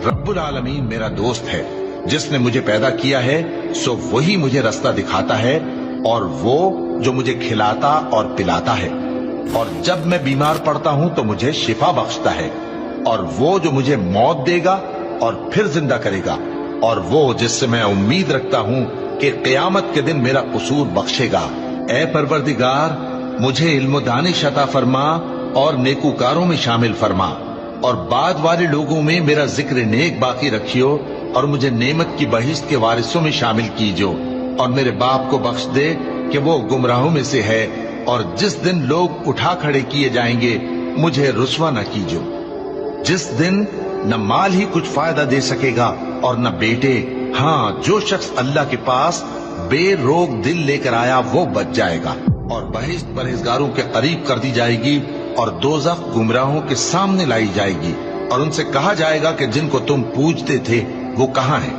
रब्बुल आलमीन मेरा दोस्त है, जिसने मुझे पैदा किया है सो वही मुझे रास्ता दिखाता है, और वो जो मुझे खिलाता और पिलाता है, और जब मैं बीमार पड़ता हूं तो मुझे शिफा बख्शता है, और वो जो मुझे मौत देगा और फिर जिंदा करेगा, और वो जिससे मैं उम्मीद रखता हूं कि क़यामत के दिन मेरा कसूर बख्शेगा। ए परवरदिगार, मुझे इल्म दानिश अता फरमा और नेकूकारों में शामिल फरमा, और बाद वाले लोगों में मेरा जिक्र नेक बाकी रखियो, और मुझे नेमत की बहिश्त के वारिसों में शामिल कीजो, और मेरे बाप को बख्श दे कि वो गुमराहों में से है, और जिस दिन लोग उठा खड़े किए जाएंगे मुझे रुसवा न कीजो, जिस दिन न माल ही कुछ फायदा दे सकेगा और न बेटे। हाँ, जो शख्स अल्लाह के पास बेरोग दिल लेकर आया वो बच जाएगा, और बहिश्त परहेजगारों के करीब कर दी जाएगी, और दोज़ख गुमराहों के सामने लाई जाएगी, और उनसे कहा जाएगा कि जिनको तुम पूजते थे वो कहाँ हैं।